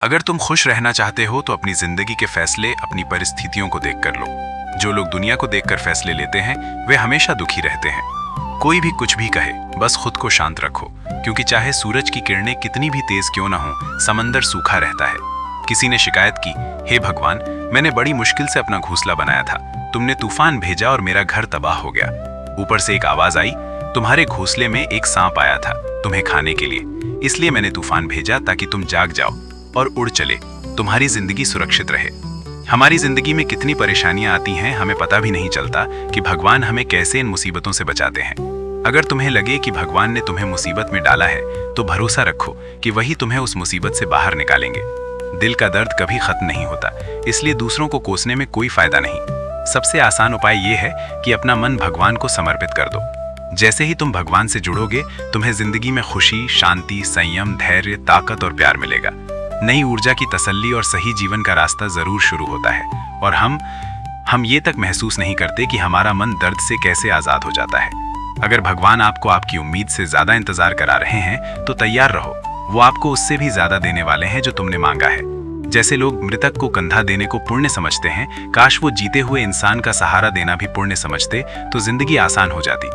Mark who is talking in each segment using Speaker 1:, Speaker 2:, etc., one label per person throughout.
Speaker 1: अगर तुम खुश रहना चाहते हो तो अपनी जिंदगी के फैसले अपनी परिस्थितियों को देखकर लो। जो लोग दुनिया को देखकर फैसले लेते हैं वे हमेशा दुखी रहते हैं। कोई भी कुछ भी कहे, बस खुद को शांत रखो, क्योंकि चाहे सूरज की किरणें कितनी भी तेज क्यों ना हो, समंदर सूखा रहता है। किसी ने शिकायत की, हे भगवान, मैंने बड़ी मुश्किल से अपना घोंसला बनाया था, तुमने तूफान भेजा और मेरा घर तबाह हो गया। ऊपर से एक आवाज आई, तुम्हारे घोंसले में एक सांप आया था तुम्हें खाने के लिए, इसलिए मैंने तूफान भेजा ताकि तुम जाग जाओ और उड़ चले, तुम्हारी जिंदगी सुरक्षित रहे। हमारी जिंदगी में कितनी परेशानियां आती हैं, हमें पता भी नहीं चलता कि भगवान हमें कैसे इन मुसीबतों से बचाते हैं। अगर तुम्हें लगे कि भगवान ने तुम्हें मुसीबत में डाला है तो भरोसा रखो कि वही तुम्हें उस मुसीबत से बाहर निकालेंगे। दिल का दर्द कभी खत्म नहीं होता, इसलिए दूसरों को कोसने में कोई फायदा नहीं। सबसे आसान उपाय यह है कि अपना मन भगवान को समर्पित कर दो। जैसे ही तुम भगवान से जुड़ोगे, तुम्हें जिंदगी में खुशी, शांति, संयम, धैर्य, ताकत और प्यार मिलेगा। नई ऊर्जा की तसल्ली और सही जीवन का रास्ता जरूर शुरू होता है। और हम ये तक महसूस नहीं करते कि हमारा मन दर्द से कैसे आजाद हो जाता है। अगर भगवान आपको आपकी उम्मीद से ज्यादा इंतजार करा रहे हैं तो तैयार रहो, वो आपको उससे भी ज्यादा देने वाले हैं जो तुमने मांगा है। जैसे लोग मृतक को कंधा देने को पुण्य समझते हैं, काश वो जीते हुए इंसान का सहारा देना भी पुण्य समझते तो जिंदगी आसान हो जाती।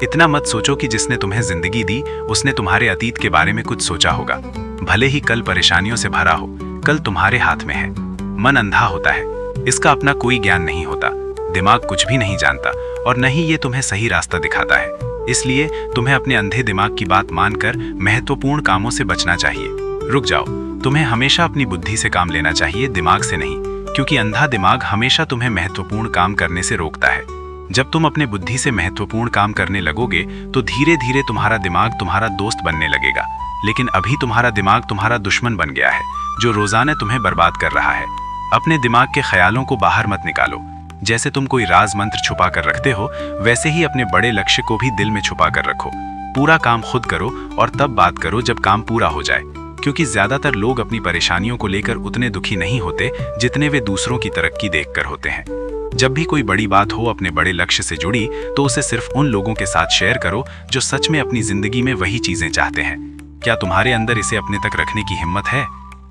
Speaker 1: इतना मत सोचो कि जिसने तुम्हें जिंदगी दी उसने तुम्हारे अतीत के बारे में कुछ सोचा होगा। भले ही कल परेशानियों से भरा हो, कल तुम्हारे हाथ में है। मन अंधा होता है, इसका अपना कोई ज्ञान नहीं होता। दिमाग कुछ भी नहीं जानता और न ही ये तुम्हें सही रास्ता दिखाता है। इसलिए तुम्हें अपने अंधे दिमाग की बात मानकर महत्वपूर्ण कामों से बचना चाहिए। रुक जाओ, तुम्हें हमेशा अपनी बुद्धि से काम लेना चाहिए, दिमाग से नहीं, क्योंकि अंधा दिमाग हमेशा तुम्हें महत्वपूर्ण काम करने से रोकता है। जब तुम अपने बुद्धि से महत्वपूर्ण काम करने लगोगे तो धीरे धीरे तुम्हारा दिमाग तुम्हारा दोस्त बनने लगेगा। लेकिन अभी तुम्हारा दिमाग तुम्हारा दुश्मन बन गया है, जो रोजाना तुम्हें बर्बाद कर रहा है। अपने दिमाग के ख्यालों को बाहर मत निकालो। जैसे तुम कोई राज मंत्र छुपा कर रखते हो, वैसे ही अपने बड़े लक्ष्य को भी दिल में छुपा कर रखो। पूरा काम खुद करो और तब बात करो जब काम पूरा हो जाए, क्योंकि ज्यादातर लोग अपनी परेशानियों को लेकर उतने दुखी नहीं होते जितने वे दूसरों की तरक्की देखकर होते हैं। जब भी कोई बड़ी बात हो अपने बड़े लक्ष्य से जुड़ी, तो उसे सिर्फ उन लोगों के साथ शेयर करो जो सच में अपनी जिंदगी में वही चीजें चाहते हैं। क्या तुम्हारे अंदर इसे अपने तक रखने की हिम्मत है?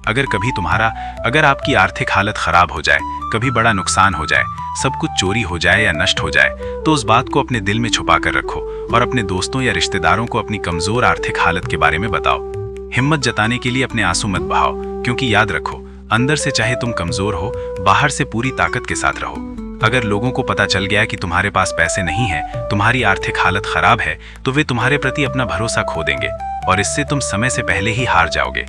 Speaker 1: अगर आपकी आर्थिक हालत खराब हो जाए, कभी बड़ा नुकसान हो जाए, सब कुछ चोरी हो जाए या नष्ट हो जाए, तो उस बात को अपने दिल में छुपा कर रखो और अपने दोस्तों या रिश्तेदारों को अपनी कमजोर आर्थिक हालत के बारे में बताओ। हिम्मत जताने के लिए अपने आंसू मत बहाओ, क्योंकि याद रखो, अंदर से चाहे तुम कमजोर हो, बाहर से पूरी ताकत के साथ रहो। अगर लोगों को पता चल गया कि तुम्हारे पास पैसे नहीं हैं, तुम्हारी आर्थिक हालत खराब है, तो वे तुम्हारे प्रति अपना भरोसा खो देंगे और इससे तुम समय से पहले ही हार जाओगे।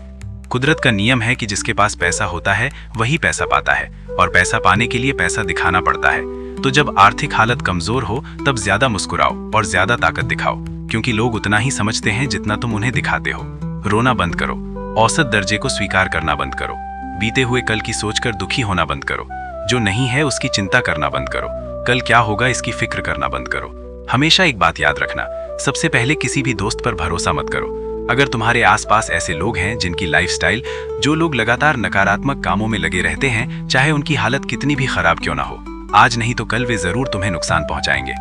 Speaker 1: कुदरत का नियम है कि जिसके पास पैसा होता है वही पैसा पाता है, और पैसा पाने के लिए पैसा दिखाना पड़ता है। तो जब आर्थिक हालत कमजोर हो तब ज्यादा मुस्कुराओ और ज्यादा ताकत दिखाओ, क्योंकि लोग उतना ही समझते हैं जितना तुम उन्हें दिखाते हो। रोना बंद करो, औसत दर्जे को स्वीकार करना बंद करो, बीते हुए कल की सोचकर दुखी होना बंद करो, जो नहीं है उसकी चिंता करना बंद करो, कल क्या होगा इसकी फिक्र करना बंद करो। हमेशा एक बात याद रखना, सबसे पहले किसी भी दोस्त पर भरोसा मत करो। अगर तुम्हारे आसपास ऐसे लोग हैं जिनकी लाइफस्टाइल, जो लोग लगातार नकारात्मक कामों में लगे रहते हैं, चाहे उनकी हालत कितनी भी खराब क्यों ना हो, आज नहीं तो कल वे जरूर तुम्हें नुकसान पहुंचाएंगे।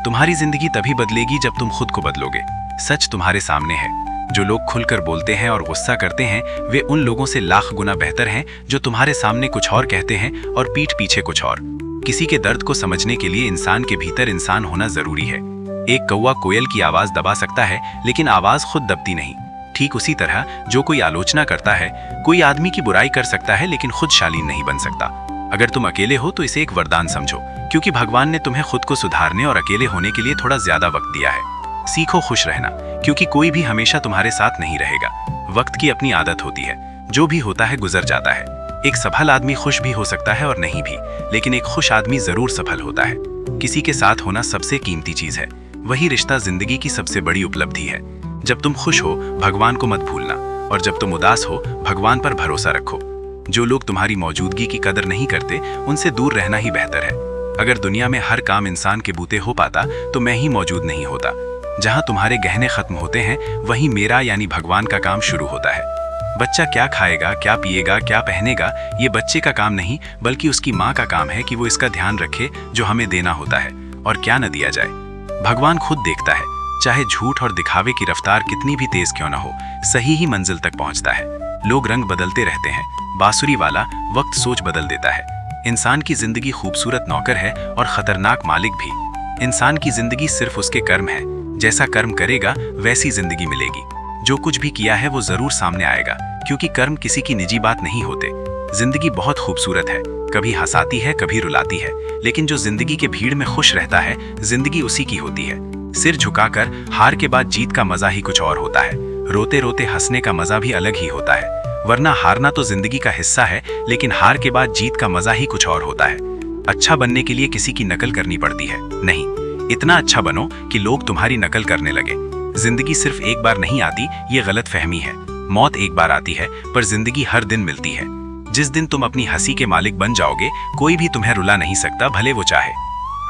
Speaker 1: तुम्हारी जिंदगी तभी बदलेगी जब तुम खुद को बदलोगे। सच तुम्हारे सामने है। जो लोग खुलकर बोलते हैं और गुस्सा करते हैं, वे उन लोगों से लाख गुना बेहतर हैं जो तुम्हारे सामने कुछ और कहते हैं और पीठ पीछे कुछ और। किसी के दर्द को समझने के लिए इंसान के भीतर इंसान होना जरूरी है। एक कौवा कोयल की आवाज दबा सकता है, लेकिन आवाज खुद दबती नहीं। ठीक उसी तरह जो कोई आलोचना करता है, कोई आदमी की बुराई कर सकता है लेकिन खुद शालीन नहीं बन सकता। अगर तुम अकेले हो तो इसे एक वरदान समझो, क्योंकि भगवान ने तुम्हें खुद को सुधारने और अकेले होने के लिए थोड़ा ज्यादा वक्त दिया है। सीखो खुश रहना, क्योंकि कोई भी हमेशा तुम्हारे साथ नहीं रहेगा। वक्त की अपनी आदत होती है, जो भी होता है गुजर जाता है। एक सफल आदमी खुश भी हो सकता है और नहीं भी, लेकिन एक खुश आदमी जरूर सफल होता है। किसी के साथ होना सबसे कीमती चीज है, वही रिश्ता जिंदगी की सबसे बड़ी उपलब्धि है। जब तुम खुश हो, भगवान को मत भूलना, और जब तुम उदास हो, भगवान पर भरोसा रखो। जो लोग तुम्हारी मौजूदगी की कदर नहीं करते, उनसे दूर रहना ही बेहतर है। अगर दुनिया में हर काम इंसान के बूते हो पाता तो मैं ही मौजूद नहीं होता। जहां तुम्हारे गहने खत्म होते हैं, वहीं मेरा यानी भगवान का काम शुरू होता है। बच्चा क्या खाएगा, क्या पिएगा, क्या पहनेगा, ये बच्चे का काम नहीं, बल्कि उसकी माँ का काम है कि वो इसका ध्यान रखे जो हमें देना होता है, और क्या न दिया जाए। भगवान खुद देखता है, चाहे झूठ और दिखावे की रफ्तार कितनी भी तेज क्यों न हो, सही ही मंजिल तक पहुंचता है। लोग रंग बदलते रहते हैं, बांसुरी वाला वक्त सोच बदल देता है। इंसान की जिंदगी खूबसूरत नौकर है और खतरनाक मालिक भी। इंसान की जिंदगी सिर्फ उसके कर्म है, जैसा कर्म करेगा वैसी जिंदगी मिलेगी। जो कुछ भी किया है वो जरूर सामने आएगा, क्योंकि कर्म किसी की निजी बात नहीं होते। जिंदगी बहुत खूबसूरत है, कभी हंसाती है कभी रुलाती है, लेकिन जो जिंदगी के भीड़ में खुश रहता है जिंदगी उसी की होती है। सिर झुकाकर हार के बाद जीत का मजा ही कुछ और होता है। रोते रोते हंसने का मजा भी अलग ही होता है। वरना हारना तो जिंदगी का हिस्सा है, लेकिन हार के बाद जीत का मजा ही कुछ और होता है। अच्छा बनने के लिए किसी की नकल करनी पड़ती है नहीं, इतना अच्छा बनो कि लोग तुम्हारी नकल करने लगे। जिंदगी सिर्फ एक बार नहीं आती, ये गलत फहमी है। मौत एक बार आती है, पर जिंदगी हर दिन मिलती है। जिस दिन तुम अपनी हंसी के मालिक बन जाओगे, कोई भी तुम्हें रुला नहीं सकता, भले वो चाहे।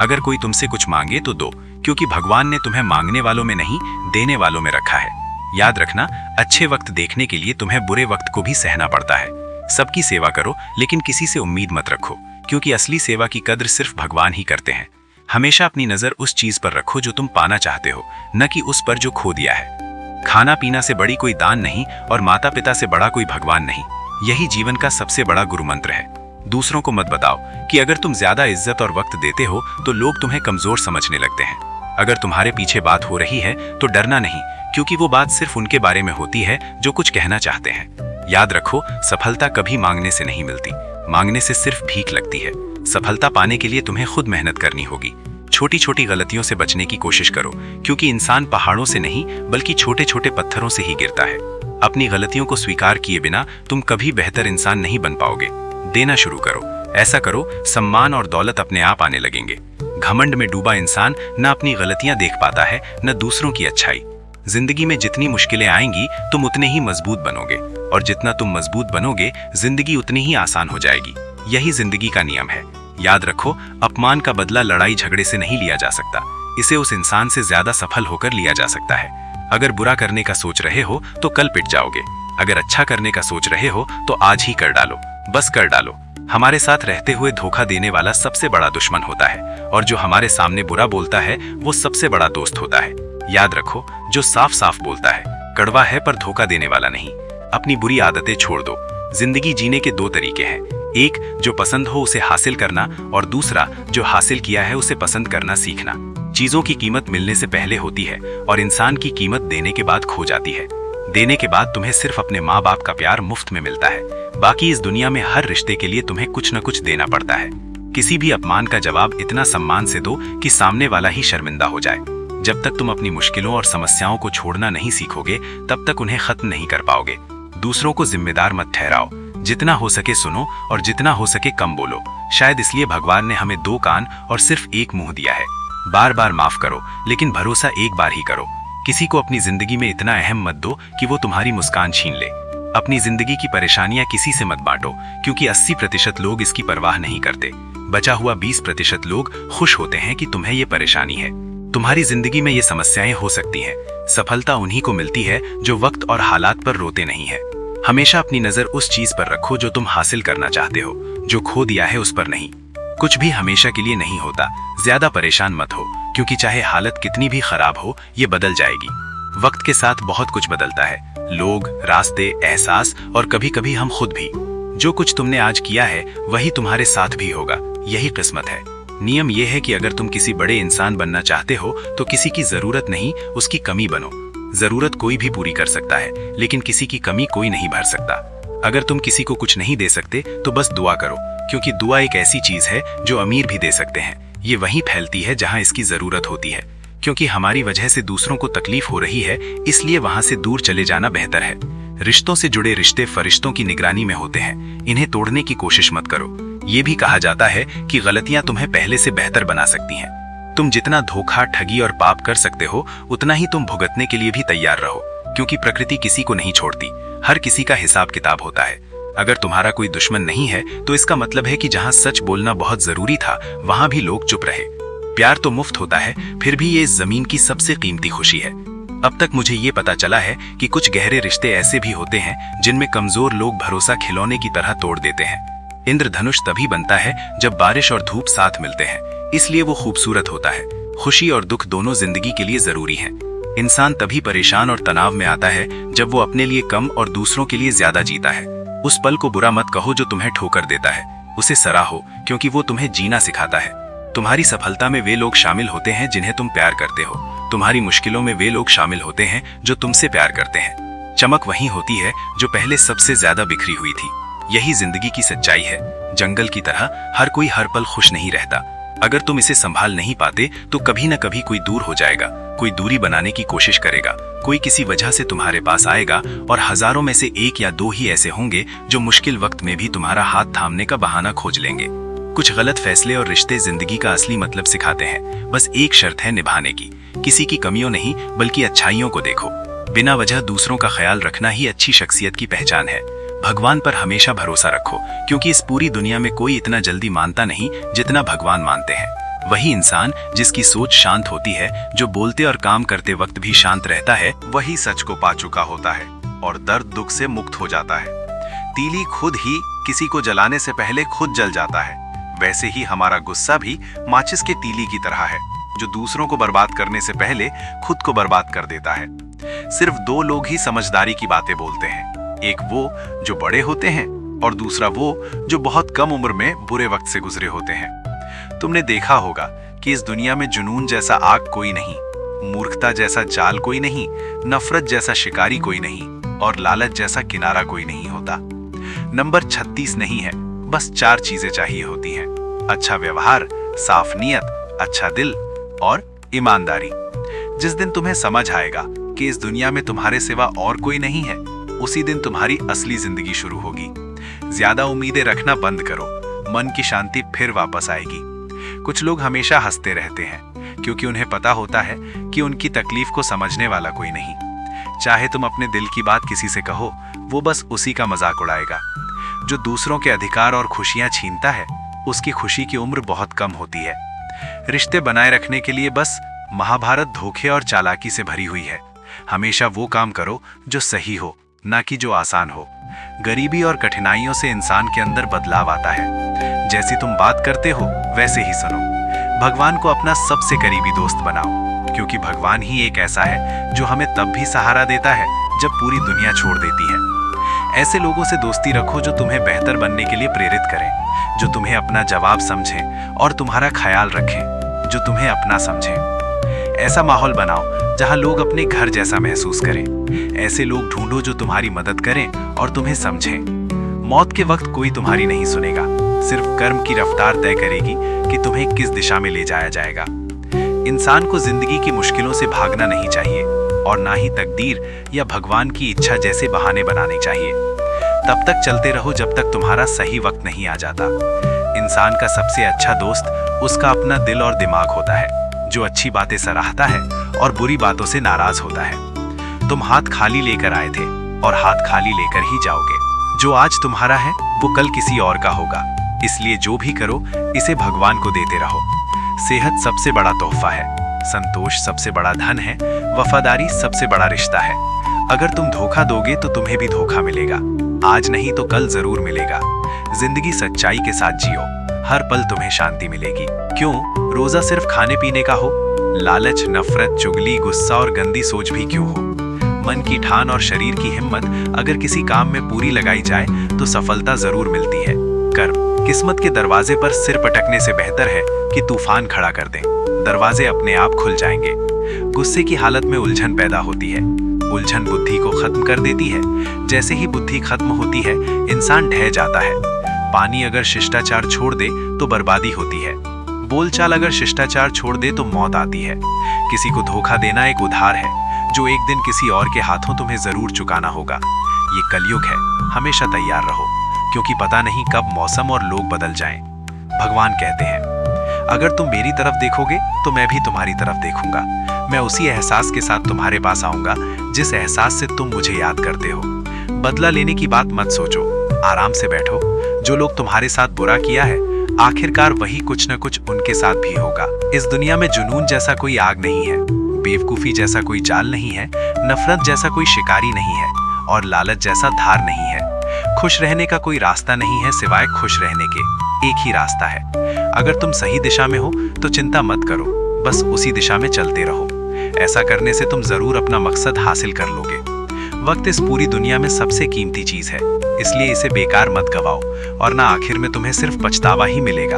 Speaker 1: अगर कोई तुमसे कुछ मांगे तो दो, क्योंकि भगवान ने तुम्हें मांगने वालों में नहीं, देने वालों में रखा है। याद रखना, अच्छे वक्त देखने के लिए तुम्हें बुरे वक्त को भी सहना पड़ता है। सबकी सेवा करो, लेकिन किसी से उम्मीद मत रखो, क्योंकि असली सेवा की कद्र सिर्फ भगवान ही करते हैं। हमेशा अपनी नजर उस चीज पर रखो जो तुम पाना चाहते हो, न कि उस पर जो खो दिया है। खाना पीना से बड़ी कोई दान नहीं, और माता पिता से बड़ा कोई भगवान नहीं। यही जीवन का सबसे बड़ा गुरु मंत्र है। दूसरों को मत बताओ कि अगर तुम ज्यादा इज्जत और वक्त देते हो तो लोग तुम्हें कमजोर समझने लगते हैं। अगर तुम्हारे पीछे बात हो रही है तो डरना नहीं, क्योंकि वो बात सिर्फ उनके बारे में होती है जो कुछ कहना चाहते हैं। याद रखो, सफलता कभी मांगने से नहीं मिलती, मांगने से सिर्फ भीख लगती है। सफलता पाने के लिए तुम्हें खुद मेहनत करनी होगी। छोटी छोटी गलतियों से बचने की कोशिश करो, क्योंकि इंसान पहाड़ों से नहीं बल्कि छोटे छोटे पत्थरों से ही गिरता है। अपनी गलतियों को स्वीकार किए बिना तुम कभी बेहतर इंसान नहीं बन पाओगे। देना शुरू करो, ऐसा करो सम्मान और दौलत अपने आप आने लगेंगे। घमंड में डूबा इंसान न अपनी गलतियां देख पाता है, न दूसरों की अच्छाई। जिंदगी में जितनी मुश्किलें आएंगी तुम उतने ही मजबूत बनोगे, और जितना तुम मजबूत बनोगे जिंदगी उतनी ही आसान हो जाएगी। यही जिंदगी का नियम है। याद रखो, अपमान का बदला लड़ाई झगड़े से नहीं लिया जा सकता, इसे उस इंसान से ज्यादा सफल होकर लिया जा सकता है। अगर बुरा करने का सोच रहे हो तो कल पिट जाओगे, अगर अच्छा करने का सोच रहे हो तो आज ही कर डालो, बस कर डालो। हमारे साथ रहते हुए धोखा देने वाला सबसे बड़ा दुश्मन होता है, और जो हमारे सामने बुरा बोलता है वो सबसे बड़ा दोस्त होता है। याद रखो, जो साफ साफ बोलता है कड़वा है, पर धोखा देने वाला नहीं। अपनी बुरी आदतें छोड़ दो। जिंदगी जीने के दो तरीके हैं, एक जो पसंद हो उसे हासिल करना, और दूसरा जो हासिल किया है उसे पसंद करना सीखना। चीजों की कीमत मिलने से पहले होती है, और इंसान की कीमत देने के बाद खो जाती है। देने के बाद तुम्हें सिर्फ अपने माँ बाप का प्यार मुफ्त में मिलता है, बाकी इस दुनिया में हर रिश्ते के लिए तुम्हें कुछ न कुछ देना पड़ता है। किसी भी अपमान का जवाब इतना सम्मान से दो कि सामने वाला ही शर्मिंदा हो जाए। जब तक तुम अपनी मुश्किलों और समस्याओं को छोड़ना नहीं सीखोगे, तब तक उन्हें खत्म नहीं कर पाओगे। दूसरों को जिम्मेदार मत ठहराओ, जितना हो सके सुनो और जितना हो सके कम बोलो। शायद इसलिए भगवान ने हमें दो कान और सिर्फ एक मुंह दिया है। बार बार माफ करो, लेकिन भरोसा एक बार ही करो। किसी को अपनी जिंदगी में इतना अहम मत दो कि वो तुम्हारी मुस्कान छीन ले। अपनी जिंदगी की परेशानियां किसी से मत बांटो, क्योंकि 80% लोग इसकी परवाह नहीं करते। बचा हुआ 20% लोग खुश होते हैं कि तुम्हें ये परेशानी है। तुम्हारी जिंदगी में ये समस्याएं हो सकती हैं। सफलता उन्हीं को मिलती है जो वक्त और हालात पर रोते नहीं है। हमेशा अपनी नजर उस चीज पर रखो जो तुम हासिल करना चाहते हो, जो खो दिया है उस पर नहीं। कुछ भी हमेशा के लिए नहीं होता। ज्यादा परेशान मत हो, क्योंकि चाहे हालत कितनी भी खराब हो, ये बदल जाएगी। वक्त के साथ बहुत कुछ बदलता है, लोग, रास्ते, एहसास और कभी कभी हम खुद भी। जो कुछ तुमने आज किया है वही तुम्हारे साथ भी होगा, यही किस्मत है। नियम यह है कि अगर तुम किसी बड़े इंसान बनना चाहते हो तो किसी की जरूरत नहीं, उसकी कमी बनो। जरूरत कोई भी पूरी कर सकता है, लेकिन किसी की कमी कोई नहीं भर सकता। अगर तुम किसी को कुछ नहीं दे सकते तो बस दुआ करो, क्योंकि दुआ एक ऐसी चीज है जो अमीर भी दे सकते हैं। ये वहीं फैलती है जहां इसकी जरूरत होती है। क्योंकि हमारी वजह से दूसरों को तकलीफ हो रही है, इसलिए वहां से दूर चले जाना बेहतर है। रिश्तों से जुड़े रिश्ते फरिश्तों की निगरानी में होते हैं, इन्हें तोड़ने की कोशिश मत करो। ये भी कहा जाता है कि गलतियां तुम्हें पहले से बेहतर बना सकती हैं। तुम जितना धोखा, ठगी और पाप कर सकते हो, उतना ही तुम भुगतने के लिए भी तैयार रहो, क्योंकि प्रकृति किसी को नहीं छोड़ती। हर किसी का हिसाब किताब होता है। अगर तुम्हारा कोई दुश्मन नहीं है तो इसका मतलब है कि जहां सच बोलना बहुत जरूरी था, वहां भी लोग चुप रहे। प्यार तो मुफ्त होता है, फिर भी ये इस जमीन की सबसे कीमती खुशी है। अब तक मुझे ये पता चला है कि कुछ गहरे रिश्ते ऐसे भी होते हैं जिनमें कमजोर लोग भरोसा खिलौने की तरह तोड़ देते हैं। इंद्रधनुष तभी बनता है जब बारिश और धूप साथ मिलते हैं, इसलिए वो खूबसूरत होता है। खुशी और दुख दोनों जिंदगी के लिए जरूरी हैं। इंसान तभी परेशान और तनाव में आता है जब वो अपने लिए कम और दूसरों के लिए ज्यादा जीता है। उस पल को बुरा मत कहो जो तुम्हें ठोकर देता है, उसे सराहो क्योंकि वो तुम्हें जीना सिखाता है। तुम्हारी सफलता में वे लोग शामिल होते हैं जिन्हें तुम प्यार करते हो, तुम्हारी मुश्किलों में वे लोग शामिल होते हैं जो तुमसे प्यार करते हैं। चमक वहीं होती है जो पहले सबसे ज्यादा बिखरी हुई थी। यही जिंदगी की सच्चाई है। जंगल की तरह हर कोई हर पल खुश नहीं रहता। अगर तुम इसे संभाल नहीं पाते तो कभी न कभी कोई दूर हो जाएगा, कोई दूरी बनाने की कोशिश करेगा, कोई किसी वजह से तुम्हारे पास आएगा और हजारों में से एक या दो ही ऐसे होंगे जो मुश्किल वक्त में भी तुम्हारा हाथ थामने का बहाना खोज लेंगे। कुछ गलत फैसले और रिश्ते जिंदगी का असली मतलब सिखाते हैं। बस एक शर्त है निभाने की, किसी की कमियों नहीं बल्कि अच्छाइयों को देखो। बिना वजह दूसरों का ख्याल रखना ही अच्छी शख्सियत की पहचान है। भगवान पर हमेशा भरोसा रखो क्योंकि इस पूरी दुनिया में कोई इतना जल्दी मानता नहीं जितना भगवान मानते हैं। वही इंसान जिसकी सोच शांत होती है, जो बोलते और काम करते वक्त भी शांत रहता है, वही सच को पा चुका होता है और दर्द दुख से मुक्त हो जाता है। तीली खुद ही किसी को जलाने से पहले खुद जल जाता है। वैसे ही हमारा गुस्सा भी माचिस के तीली की तरह है जो दूसरों को बर्बाद करने से पहले खुद को बर्बाद कर देता है। सिर्फ दो लोग ही समझदारी की बातें बोलते हैं, एक वो जो बड़े होते हैं और दूसरा वो जो बहुत कम उम्र में बुरे वक्त से गुजरे होते हैं। तुमने देखा होगा कि इस दुनिया में जुनून जैसा आग कोई नहीं, मूर्खता जैसा जाल कोई नहीं, नफरत जैसा शिकारी कोई नहीं और लालच जैसा किनारा कोई नहीं होता। नंबर 36 नहीं है, बस 4 चीजें चाहिए होती हैं: अच्छा व्यवहार, साफ नीयत, अच्छा दिल और ईमानदारी। जिस दिन तुम्हें समझ आएगा कि इस दुनिया में तुम्हारे सिवा और कोई नहीं है, उसी दिन तुम्हारी असली जिंदगी शुरू होगी। ज्यादा उम्मीदें रखना बंद करो, मन की शांति फिर वापस आएगी। कुछ लोग हमेशा हंसते रहते हैं क्योंकि उन्हें पता होता है कि उनकी तकलीफ को समझने वाला कोई नहीं। चाहे तुम अपने दिल की बात किसी से कहो, वो बस उसी का मजाक उड़ाएगा। जो दूसरों के अधिकार और खुशियां छीनता है, उसकी खुशी की उम्र बहुत कम होती है। रिश्ते बनाए रखने के लिए बस महाभारत धोखे और चालाकी से भरी हुई है। हमेशा वो काम करो जो सही हो, ना कि जो आसान हो। गरीबी और कठिनाइयों से इंसान के अंदर बदलाव आता है। जैसी तुम बात करते हो वैसे ही सुनो। भगवान को अपना सबसे करीबी दोस्त बनाओ क्योंकि भगवान ही एक ऐसा है जो हमें तब भी सहारा देता है जब पूरी दुनिया छोड़ देती है। ऐसे लोगों से दोस्ती रखो जो तुम्हें बेहतर बनने के लिए प्रेरित करें, जो तुम्हें अपना जवाब समझें और तुम्हारा ख्याल रखें, जो तुम्हें अपना समझें। ऐसा माहौल बनाओ जहां लोग अपने घर जैसा महसूस करें। ऐसे लोग ढूंढो जो तुम्हारी मदद करें और तुम्हें समझें। मौत के वक्त कोई तुम्हारी नहीं सुनेगा, सिर्फ कर्म की रफ्तार तय करेगी कि तुम्हें किस दिशा में ले जाया जाएगा। इंसान को जिंदगी की मुश्किलों से भागना नहीं चाहिए और ना ही तकदीर या भगवान की इच्छा जैसे बहाने बनाने चाहिए। तब तक चलते रहो जब तक तुम्हारा सही वक्त नहीं आ जाता। इंसान का सबसे अच्छा दोस्त उसका अपना दिल और दिमाग होता है, जो अच्छी बातें सराहता है और बुरी बातों से नाराज होता है। तुम हाथ खाली लेकर आए थे और हाथ खाली लेकर ही जाओगे। जो आज तुम्हारा है वो कल किसी और का होगा, इसलिए जो भी करो इसे भगवान को देते रहो। सेहत सबसे बड़ा तोहफा है, संतोष सबसे बड़ा धन है, वफादारी सबसे बड़ा रिश्ता है। अगर तुम धोखा दोगे तो तुम्हें भी धोखा मिलेगा, आज नहीं तो कल जरूर मिलेगा। जिंदगी सच्चाई के साथ जियो, हर पल तुम्हें शांति मिलेगी। क्यों रोजा सिर्फ खाने पीने का हो? लालच, नफरत, चुगली, गुस्सा और गंदी सोच भी क्यों हो? मन की ठान और शरीर की हिम्मत अगर किसी काम में पूरी लगाई जाए तो सफलता जरूर मिलती है। कर्म किस्मत के दरवाजे पर सिर पटकने से बेहतर है कि तूफान खड़ा कर दें। दरवाजे अपने आप खुल जाएंगे। गुस्से की हालत में उलझन पैदा होती है, उलझन बुद्धि को खत्म कर देती है। जैसे ही बुद्धि खत्म होती है, इंसान ढह जाता है। पानी अगर शिष्टाचार छोड़ दे तो बर्बादी होती है। बोलचाल अगर शिष्टाचार छोड़ दे तो मौत आती है। किसी को धोखा देना एक उधार है जो एक दिन किसी और के हाथों तुम्हें जरूर चुकाना होगा। ये कलयुग है, हमेशा तैयार रहो क्योंकि पता नहीं कब मौसम और लोग बदल जाएं। भगवान कहते हैं, अगर तुम मेरी तरफ देखोगे तो मैं भी तुम्हारी तरफ देखूंगा। मैं उसी एहसास के साथ तुम्हारे पास आऊंगा जिस एहसास से तुम मुझे याद करते हो। बदला लेने की बात मत सोचो, आराम से बैठो। जो लोग तुम्हारे साथ बुरा किया है, आखिरकार वही कुछ न कुछ उनके साथ भी होगा। इस दुनिया में जुनून जैसा कोई आग नहीं है, बेवकूफी जैसा कोई जाल नहीं है, नफरत जैसा कोई शिकारी नहीं है और लालच जैसा धार नहीं है। खुश रहने का कोई रास्ता नहीं है सिवाय खुश रहने के, एक ही रास्ता है। अगर तुम सही दिशा में हो तो चिंता मत करो, बस उसी दिशा में चलते रहो। ऐसा करने से तुम जरूर अपना मकसद हासिल कर लोगे। वक्त इस पूरी दुनिया में सबसे कीमती चीज है, इसलिए इसे बेकार मत गवाओ और ना आखिर में तुम्हें सिर्फ पछतावा ही मिलेगा।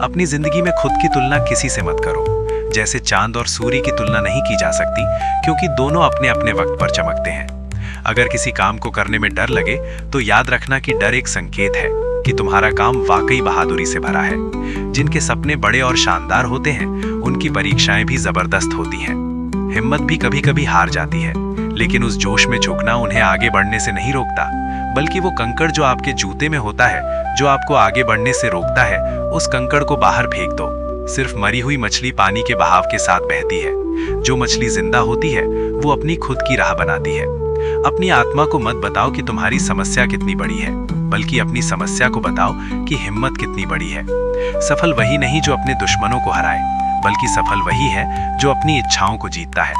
Speaker 1: अपनी जिंदगी में खुद की तुलना किसी से मत करो। जैसे चांद और सूर्य की तुलना नहीं की जा सकती, क्योंकि दोनों अपने अपने वक्त पर चमकते हैं। अगर किसी काम को करने में डर लगे तो याद रखना कि डर एक संकेत है कि तुम्हारा काम वाकई बहादुरी से भरा है। जिनके सपने बड़े और शानदार होते हैं, उनकी परीक्षाएं भी जबरदस्त होती हैं। हिम्मत भी कभी कभी हार जाती है, लेकिन उस जोश में झुकना उन्हें आगे बढ़ने से नहीं रोकता, बल्कि वो कंकड़ जो आपके जूते में होता है, जो आपको आगे बढ़ने से रोकता है, उस कंकड़ को बाहर फेंक दो। सिर्फ मरी हुई मछली पानी के बहाव के साथ बहती है। जो मछली जिंदा होती है, वो अपनी खुद की राह बनाती है। अपनी आत्मा को मत बताओ कि तुम्हारी समस्या कितनी बड़ी है, बल्कि अपनी समस्या को बताओ कि हिम्मत कितनी बड़ी है। सफल वही नहीं जो अपने दुश्मनों को हराए, बल्कि सफल वही है जो अपनी इच्छाओं को जीतता है।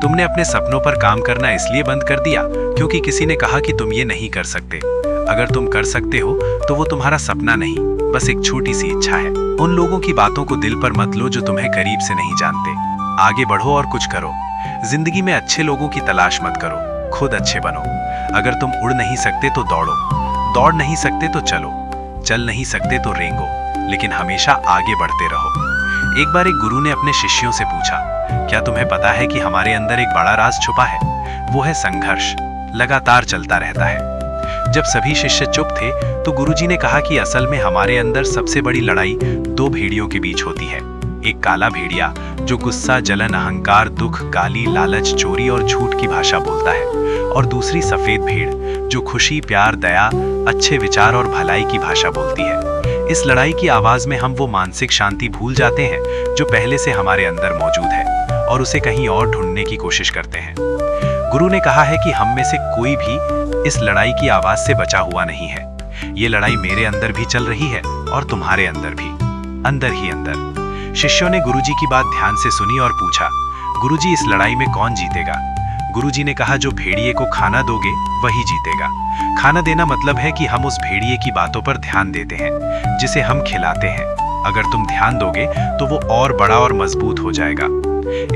Speaker 1: तुमने अपने सपनों पर काम करना इसलिए बंद कर दिया क्योंकि किसी ने कहा कि तुम ये नहीं कर सकते। अगर तुम कर सकते हो तो वो तुम्हारा सपना नहीं, बस एक छोटी सी इच्छा है। उन लोगों की बातों को दिल पर मत लो जो तुम्हें करीब से नहीं जानते। आगे बढ़ो और कुछ करो। जिंदगी में अच्छे लोगों की तलाश मत करो, खुद अच्छे बनो। अगर तुम उड़ नहीं सकते तो दौड़ो, दौड़ नहीं सकते तो चलो, चल नहीं सकते तो रेंगो, लेकिन हमेशा आगे बढ़ते रहो। एक बार एक गुरु ने अपने शिष्यों से पूछा, क्या तुम्हें पता है कि हमारे अंदर एक बड़ा राज छुपा है? वो है संघर्ष, लगातार चलता रहता है। जब सभी शिष्य चुप थे तो गुरुजी ने कहा कि असल में हमारे अंदर सबसे बड़ी लड़ाई दो भेड़ियों के बीच होती है। एक काला भेड़िया जो गुस्सा, जलन, अहंकार, दुख, गाली, लालच, चोरी और झूठ की भाषा बोलता है, और दूसरी सफेद भेड़ जो खुशी, प्यार, दया, अच्छे विचार और भलाई की भाषा बोलती है। इस लड़ाई की आवाज में हम वो मानसिक शांति भूल जाते हैं जो पहले से हमारे अंदर मौजूद है, और उसे कहीं और ढूंढने की कोशिश करते हैं। गुरु ने कहा है कि हम में से कोई भी इस लड़ाई की आवाज से बचा हुआ नहीं है। ये लड़ाई मेरे अंदर भी चल रही है और तुम्हारे अंदर भी, अंदर ही अंदर। शिष्यों ने गुरुजी की बात ध्यान से सुनी और पूछा, गुरुजी इस लड़ाई में कौन जीतेगा? गुरुजी ने कहा, जो भेड़िए को खाना दोगे वही जीतेगा। खाना देना मतलब है कि हम उस भेड़िए की बातों पर ध्यान देते हैं, जिसे हम खिलाते हैं। अगर तुम ध्यान दोगे तो वो और बड़ा और मजबूत हो जाएगा।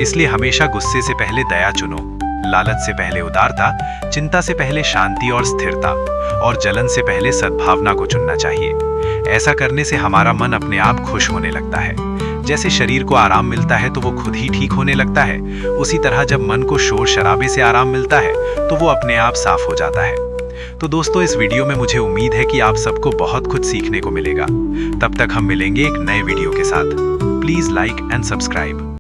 Speaker 1: इसलिए हमेशा गुस्से से पहले दया चुनो, लालच से पहले उदारता, चिंता से पहले शांति और स्थिरता, और जलन से पहले सद्भावना को चुनना चाहिए। ऐसा करने से हमारा मन अपने आप खुश होने लगता है। जैसे शरीर को आराम मिलता है तो वो खुद ही ठीक होने लगता है, उसी तरह जब मन को शोर शराबे से आराम मिलता है तो वो अपने आप साफ हो जाता है। तो दोस्तों, इस वीडियो में मुझे उम्मीद है कि आप सबको बहुत कुछ सीखने को मिलेगा। तब तक हम मिलेंगे एक नए वीडियो के साथ। Please like and subscribe.